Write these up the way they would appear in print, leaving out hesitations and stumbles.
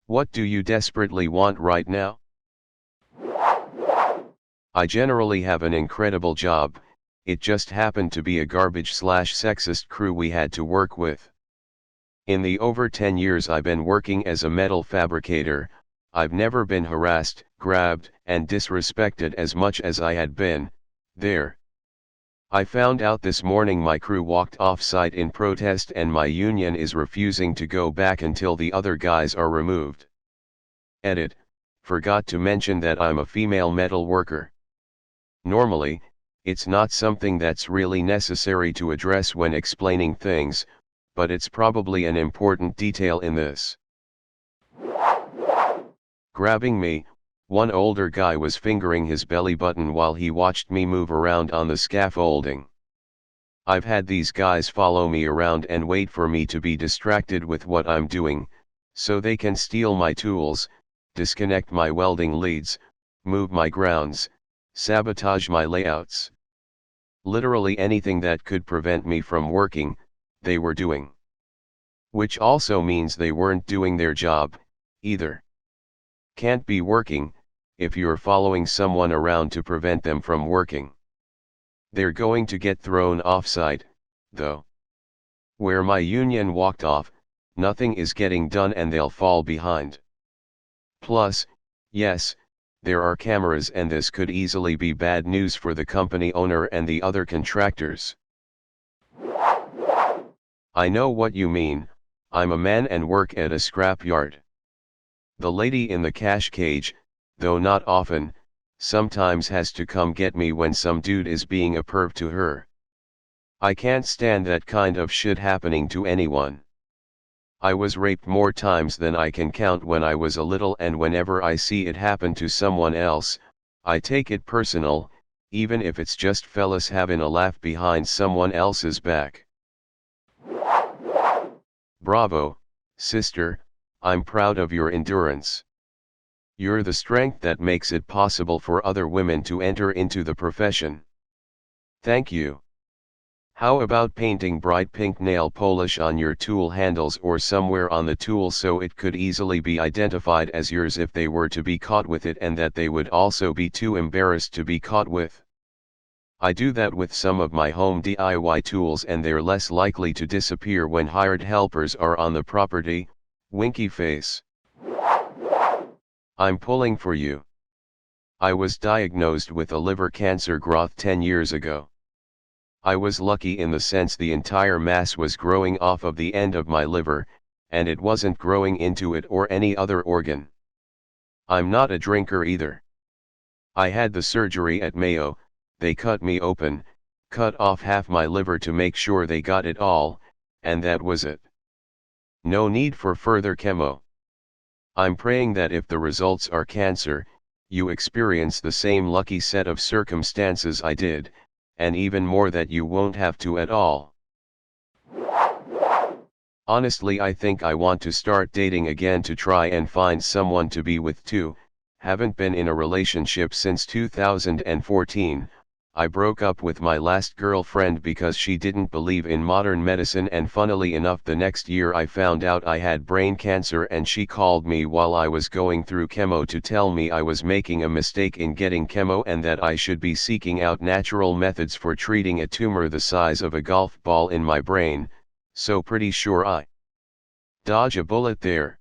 What do you desperately want right now? I generally have an incredible job, it just happened to be a garbage/sexist crew we had to work with. In the over 10 years I've been working as a metal fabricator, I've never been harassed, grabbed, and disrespected as much as I had been there. I found out this morning my crew walked off-site in protest and my union is refusing to go back until the other guys are removed. Edit. Forgot to mention that I'm a female metal worker. Normally, it's not something that's really necessary to address when explaining things, but it's probably an important detail in this. Grabbing me, one older guy was fingering his belly button while he watched me move around on the scaffolding. I've had these guys follow me around and wait for me to be distracted with what I'm doing, so they can steal my tools, disconnect my welding leads, move my grounds, sabotage my layouts. Literally anything that could prevent me from working, they were doing. Which also means they weren't doing their job, either. Can't be working, if you're following someone around to prevent them from working. They're going to get thrown off-site, though. Where my union walked off, nothing is getting done and they'll fall behind. Plus, yes, there are cameras and this could easily be bad news for the company owner and the other contractors. I know what you mean, I'm a man and work at a scrapyard. The lady in the cash cage, though not often, sometimes has to come get me when some dude is being a perv to her. I can't stand that kind of shit happening to anyone. I was raped more times than I can count when I was a little, and whenever I see it happen to someone else, I take it personal, even if it's just fellas having a laugh behind someone else's back. Bravo, sister, I'm proud of your endurance. You're the strength that makes it possible for other women to enter into the profession. Thank you. How about painting bright pink nail polish on your tool handles or somewhere on the tool so it could easily be identified as yours if they were to be caught with it, and that they would also be too embarrassed to be caught with? I do that with some of my home DIY tools and they're less likely to disappear when hired helpers are on the property. Winky face. I'm pulling for you. I was diagnosed with a liver cancer growth 10 years ago. I was lucky in the sense the entire mass was growing off of the end of my liver, and it wasn't growing into it or any other organ. I'm not a drinker either. I had the surgery at Mayo, they cut me open, cut off half my liver to make sure they got it all, and that was it. No need for further chemo. I'm praying that if the results are cancer, you experience the same lucky set of circumstances I did, and even more that you won't have to at all. Honestly, I think I want to start dating again to try and find someone to be with too. Haven't been in a relationship since 2014. I broke up with my last girlfriend because she didn't believe in modern medicine, and funnily enough the next year I found out I had brain cancer and she called me while I was going through chemo to tell me I was making a mistake in getting chemo and that I should be seeking out natural methods for treating a tumor the size of a golf ball in my brain, so pretty sure I dodged a bullet there.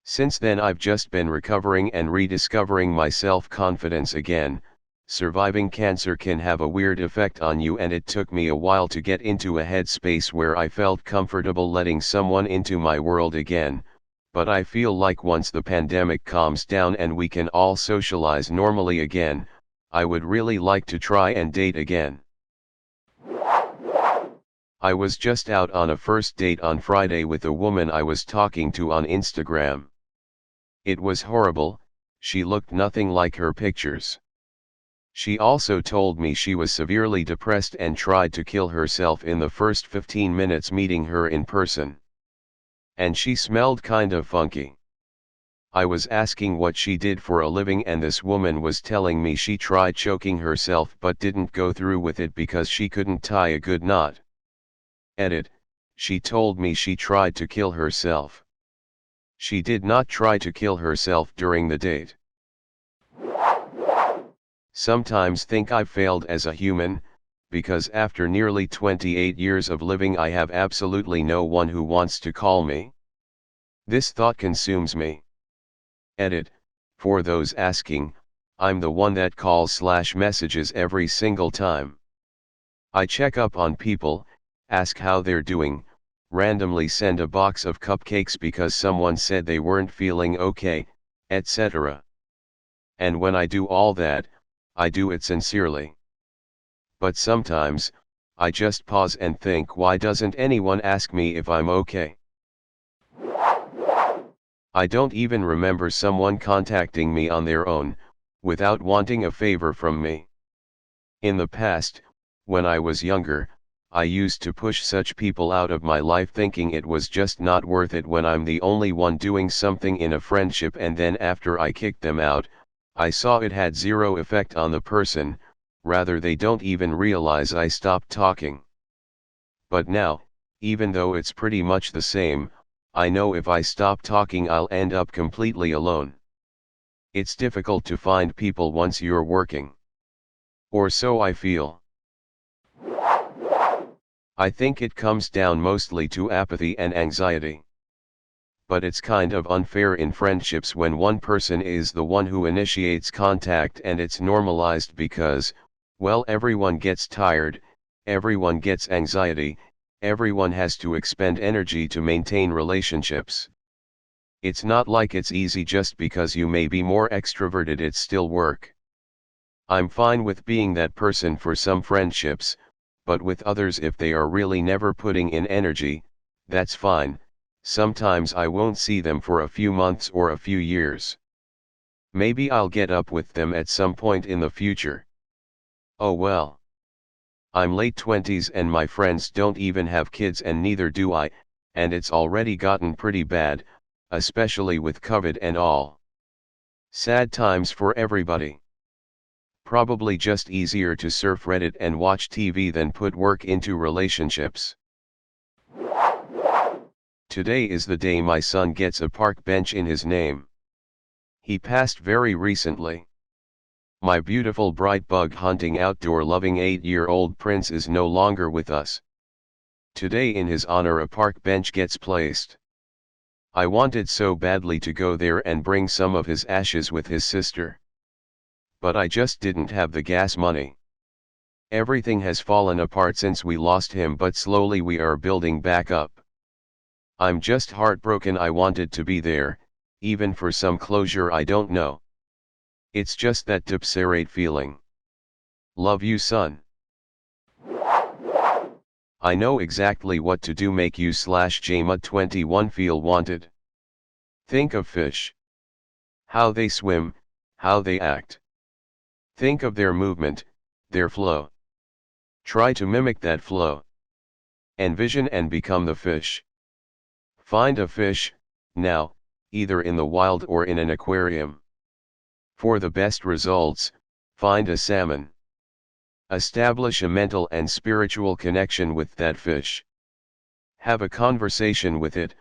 Since then I've just been recovering and rediscovering my self-confidence again. Surviving cancer can have a weird effect on you, and it took me a while to get into a headspace where I felt comfortable letting someone into my world again, but I feel like once the pandemic calms down and we can all socialize normally again, I would really like to try and date again. I was just out on a first date on Friday with a woman I was talking to on Instagram. It was horrible, she looked nothing like her pictures. She also told me she was severely depressed and tried to kill herself in the first 15 minutes meeting her in person. And she smelled kind of funky. I was asking what she did for a living and this woman was telling me she tried choking herself but didn't go through with it because she couldn't tie a good knot. Edit, she told me she tried to kill herself. She did not try to kill herself during the date. Sometimes think I've failed as a human, because after nearly 28 years of living I have absolutely no one who wants to call me. This thought consumes me. Edit, for those asking, I'm the one that calls/messages every single time. I check up on people, ask how they're doing, randomly send a box of cupcakes because someone said they weren't feeling okay, etc. And when I do all that, I do it sincerely. But sometimes, I just pause and think, why doesn't anyone ask me if I'm okay? I don't even remember someone contacting me on their own, without wanting a favor from me. In the past, when I was younger, I used to push such people out of my life thinking it was just not worth it when I'm the only one doing something in a friendship, and then after I kicked them out, I saw it had zero effect on the person, rather they don't even realize I stopped talking. But now, even though it's pretty much the same, I know if I stop talking I'll end up completely alone. It's difficult to find people once you're working. Or so I feel. I think it comes down mostly to apathy and anxiety. But it's kind of unfair in friendships when one person is the one who initiates contact, and it's normalized because, well, everyone gets tired, everyone gets anxiety, everyone has to expend energy to maintain relationships. It's not like it's easy just because you may be more extroverted, it's still work. I'm fine with being that person for some friendships, but with others, if they are really never putting in energy, that's fine. Sometimes I won't see them for a few months or a few years. Maybe I'll get up with them at some point in the future. Oh well. I'm late 20s and my friends don't even have kids, and neither do I, and it's already gotten pretty bad, especially with COVID and all. Sad times for everybody. Probably just easier to surf Reddit and watch TV than put work into relationships. Today is the day my son gets a park bench in his name. He passed very recently. My beautiful bright bug hunting outdoor loving 8-year-old prince is no longer with us. Today in his honor a park bench gets placed. I wanted so badly to go there and bring some of his ashes with his sister. But I just didn't have the gas money. Everything has fallen apart since we lost him, but slowly we are building back up. I'm just heartbroken. I wanted to be there, even for some closure. I don't know. It's just that desperate feeling. Love you, son. I know exactly what to do. Make you/Jmud21 feel wanted. Think of fish. How they swim, how they act. Think of their movement, their flow. Try to mimic that flow. Envision and become the fish. Find a fish, now, either in the wild or in an aquarium. For the best results, find a salmon. Establish a mental and spiritual connection with that fish. Have a conversation with it,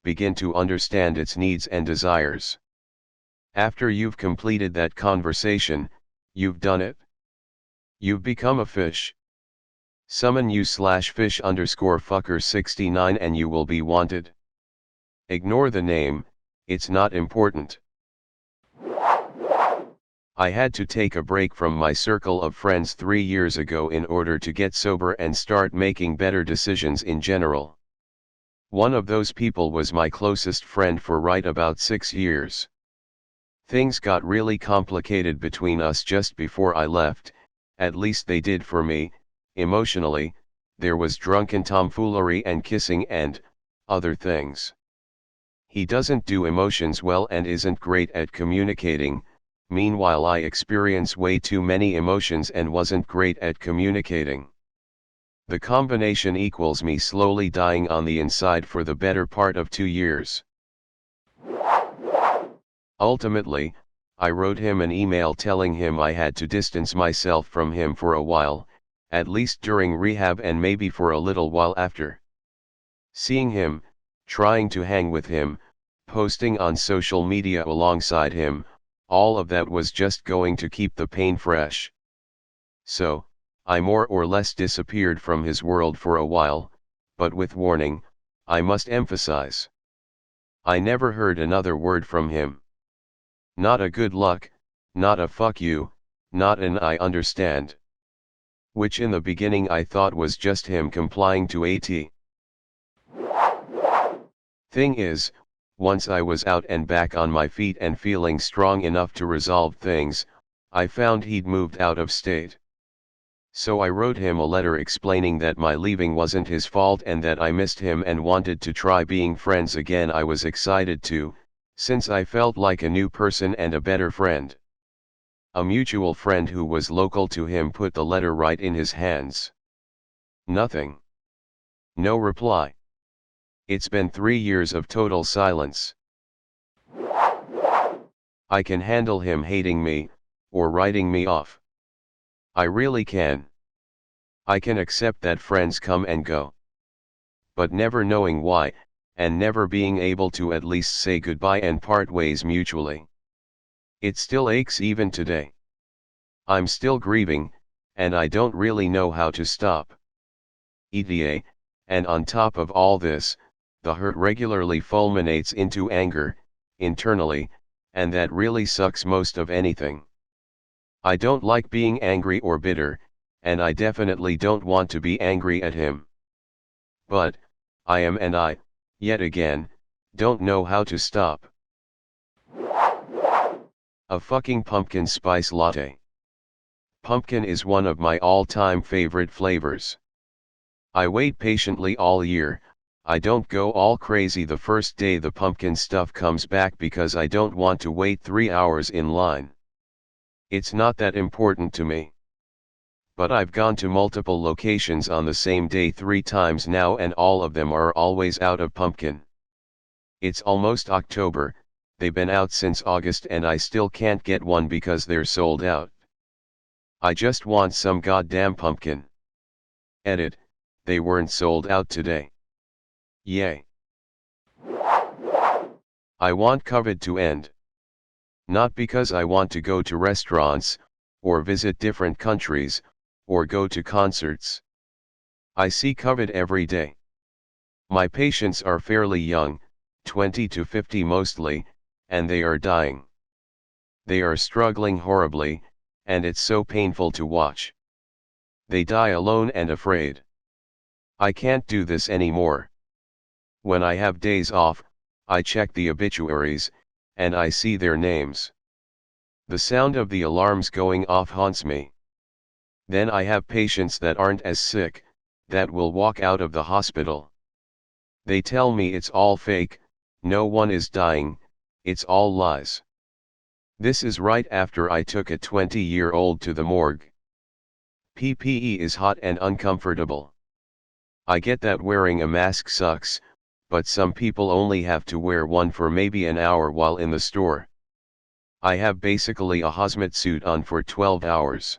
begin to understand its needs and desires. After you've completed that conversation, you've done it. You've become a fish. Summon you/fish_fucker69 and you will be wanted. Ignore the name, it's not important. I had to take a break from my circle of friends 3 years ago in order to get sober and start making better decisions in general. One of those people was my closest friend for right about 6 years. Things got really complicated between us just before I left, at least they did for me. Emotionally, there was drunken tomfoolery and kissing and other things. He doesn't do emotions well and isn't great at communicating. Meanwhile, I experience way too many emotions and wasn't great at communicating. The combination equals me slowly dying on the inside for the better part of 2 years. Ultimately, I wrote him an email telling him I had to distance myself from him for a while, at least during rehab and maybe for a little while after. Seeing him, trying to hang with him, posting on social media alongside him, all of that was just going to keep the pain fresh. So, I more or less disappeared from his world for a while, but with warning, I must emphasize. I never heard another word from him. Not a good luck, not a fuck you, not an I understand. Which in the beginning I thought was just him complying to AT. Thing is, once I was out and back on my feet and feeling strong enough to resolve things, I found he'd moved out of state. So I wrote him a letter explaining that my leaving wasn't his fault and that I missed him and wanted to try being friends again. I was excited to, since I felt like a new person and a better friend. A mutual friend who was local to him put the letter right in his hands. Nothing. No reply. It's been 3 years of total silence. I can handle him hating me, or writing me off. I really can. I can accept that friends come and go. But never knowing why, and never being able to at least say goodbye and part ways mutually. It still aches even today. I'm still grieving, and I don't really know how to stop. ETA, and on top of all this, the hurt regularly fulminates into anger, internally, and that really sucks most of anything. I don't like being angry or bitter, and I definitely don't want to be angry at him. But, I am and I, yet again, don't know how to stop. A fucking pumpkin spice latte. Pumpkin is one of my all-time favorite flavors. I wait patiently all year. I don't go all crazy the first day the pumpkin stuff comes back because I don't want to wait 3 hours in line. It's not that important to me. But I've gone to multiple locations on the same day 3 times now and all of them are always out of pumpkin. It's almost October, they've been out since August and I still can't get one because they're sold out. I just want some goddamn pumpkin. Edit, they weren't sold out today. Yay. I want COVID to end. Not because I want to go to restaurants, or visit different countries, or go to concerts. I see COVID every day. My patients are fairly young, 20 to 50 mostly, and they are dying. They are struggling horribly, and it's so painful to watch. They die alone and afraid. I can't do this anymore. When I have days off, I check the obituaries, and I see their names. The sound of the alarms going off haunts me. Then I have patients that aren't as sick, that will walk out of the hospital. They tell me it's all fake, no one is dying, it's all lies. This is right after I took a 20-year-old to the morgue. PPE is hot and uncomfortable. I get that wearing a mask sucks, but some people only have to wear one for maybe an hour while in the store. I have basically a hazmat suit on for 12 hours.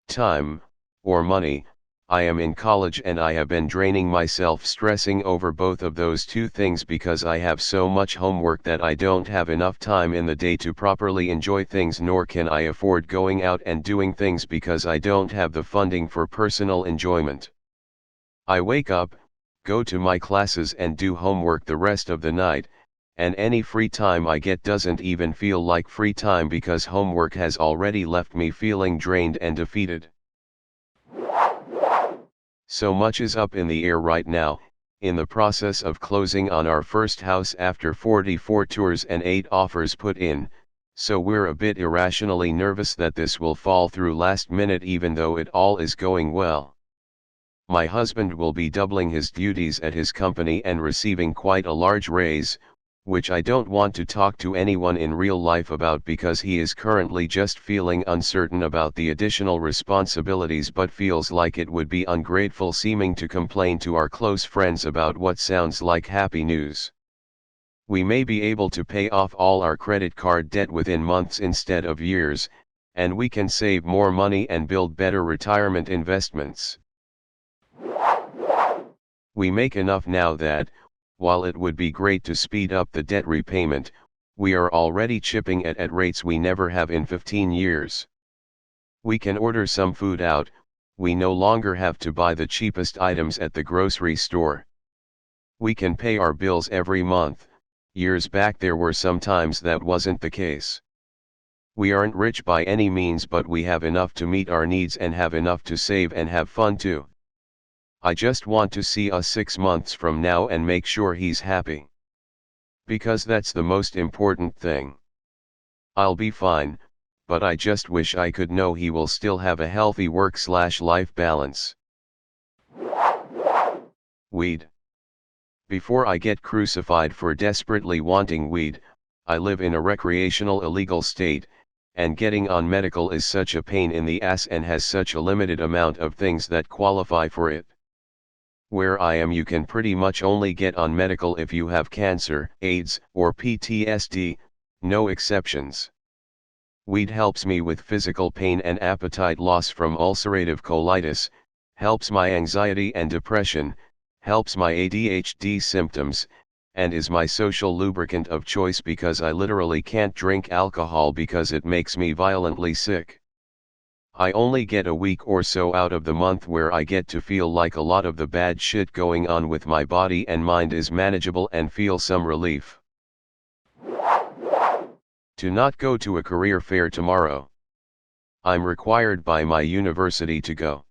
Time, or money, I am in college and I have been draining myself stressing over both of those two things because I have so much homework that I don't have enough time in the day to properly enjoy things, nor can I afford going out and doing things because I don't have the funding for personal enjoyment. I wake up, go to my classes and do homework the rest of the night, and any free time I get doesn't even feel like free time because homework has already left me feeling drained and defeated. So much is up in the air right now, in the process of closing on our first house after 44 tours and 8 offers put in, so we're a bit irrationally nervous that this will fall through last minute even though it all is going well. My husband will be doubling his duties at his company and receiving quite a large raise, which I don't want to talk to anyone in real life about because he is currently just feeling uncertain about the additional responsibilities but feels like it would be ungrateful seeming to complain to our close friends about what sounds like happy news. We may be able to pay off all our credit card debt within months instead of years, and we can save more money and build better retirement investments. We make enough now that, While it would be great to speed up the debt repayment, we are already chipping at rates we never have in 15 years. We can order some food out, we no longer have to buy the cheapest items at the grocery store. We can pay our bills every month. Years back there were some times that wasn't the case. We aren't rich by any means, but we have enough to meet our needs and have enough to save and have fun too. I just want to see us 6 months from now and make sure he's happy. Because that's the most important thing. I'll be fine, but I just wish I could know he will still have a healthy work/life balance. Weed. Before I get crucified for desperately wanting weed, I live in a recreational illegal state, and getting on medical is such a pain in the ass and has such a limited amount of things that qualify for it. Where I am, you can pretty much only get on medical if you have cancer, AIDS, or PTSD, no exceptions. Weed helps me with physical pain and appetite loss from ulcerative colitis, helps my anxiety and depression, helps my ADHD symptoms, and is my social lubricant of choice because I literally can't drink alcohol because it makes me violently sick. I only get a week or so out of the month where I get to feel like a lot of the bad shit going on with my body and mind is manageable and feel some relief. To not go to a career fair tomorrow. I'm required by my university to go.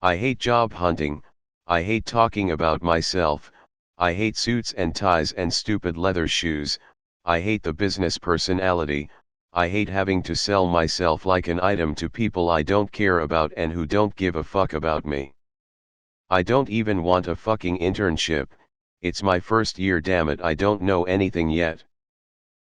I hate job hunting, I hate talking about myself, I hate suits and ties and stupid leather shoes, I hate the business personality, I hate having to sell myself like an item to people I don't care about and who don't give a fuck about me. I don't even want a fucking internship, it's my first year, damn it, I don't know anything yet.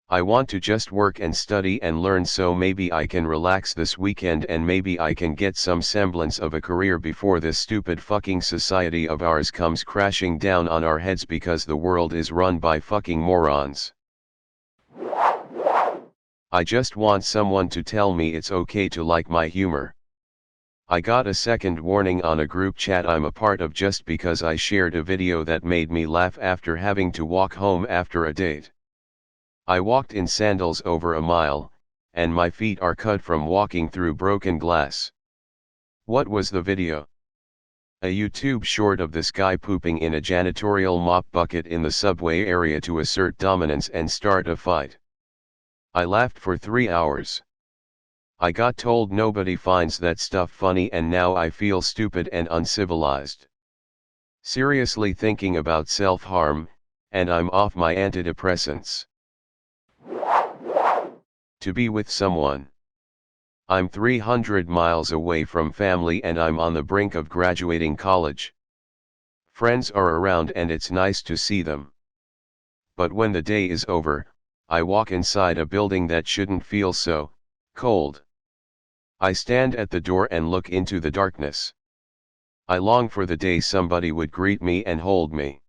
I want to just work and study and learn so maybe I can relax this weekend and maybe I can get some semblance of a career before this stupid fucking society of ours comes crashing down on our heads because the world is run by fucking morons. I just want someone to tell me it's okay to like my humor. I got a second warning on a group chat I'm a part of just because I shared a video that made me laugh after having to walk home after a date. I walked in sandals over a mile, and my feet are cut from walking through broken glass. What was the video? A YouTube short of this guy pooping in a janitorial mop bucket in the subway area to assert dominance and start a fight. I laughed for 3 hours. I got told nobody finds that stuff funny and now I feel stupid and uncivilized. Seriously thinking about self-harm, and I'm off my antidepressants. To be with someone. I'm 300 miles away from family and I'm on the brink of graduating college. Friends are around and it's nice to see them. But when the day is over, I walk inside a building that shouldn't feel so cold. I stand at the door and look into the darkness. I long for the day somebody would greet me and hold me.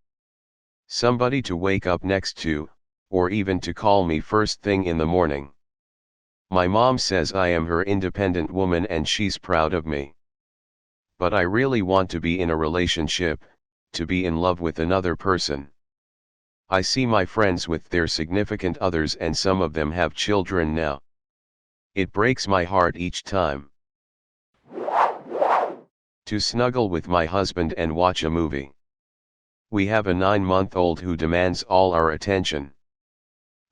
Somebody to wake up next to, or even to call me first thing in the morning. My mom says I am her independent woman and she's proud of me. But I really want to be in a relationship, to be in love with another person. I see my friends with their significant others and some of them have children now. It breaks my heart each time. To snuggle with my husband and watch a movie. We have a 9-month-old who demands all our attention.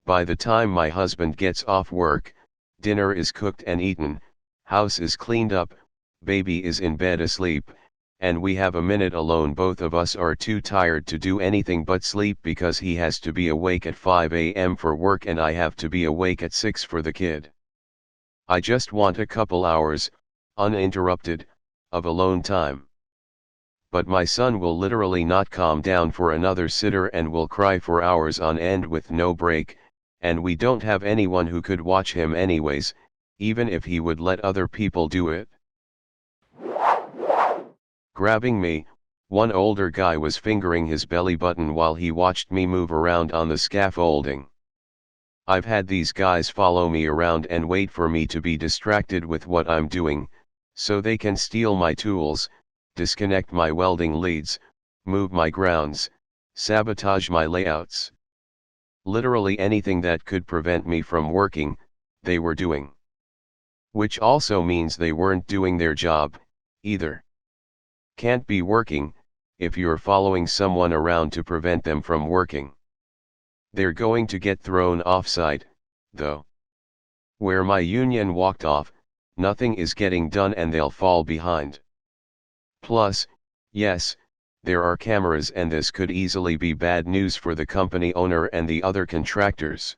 By the time my husband gets off work, dinner is cooked and eaten, house is cleaned up, baby is in bed asleep, and we have a minute alone. Both of us are too tired to do anything but sleep because he has to be awake at 5 a.m. for work and I have to be awake at 6 for the kid. I just want a couple hours, uninterrupted, of alone time. But my son will literally not calm down for another sitter and will cry for hours on end with no break, and we don't have anyone who could watch him anyways, even if he would let other people do it. Grabbing me, one older guy was fingering his belly button while he watched me move around on the scaffolding. I've had these guys follow me around and wait for me to be distracted with what I'm doing, so they can steal my tools, disconnect my welding leads, move my grounds, Sabotage my layouts. Literally anything that could prevent me from working, they were doing. Which also means they weren't doing their job, either. Can't be working, if you're following someone around to prevent them from working. They're going to get thrown offsite, though. Where my union walked off, nothing is getting done and they'll fall behind. Plus, yes, there are cameras and this could easily be bad news for the company owner and the other contractors.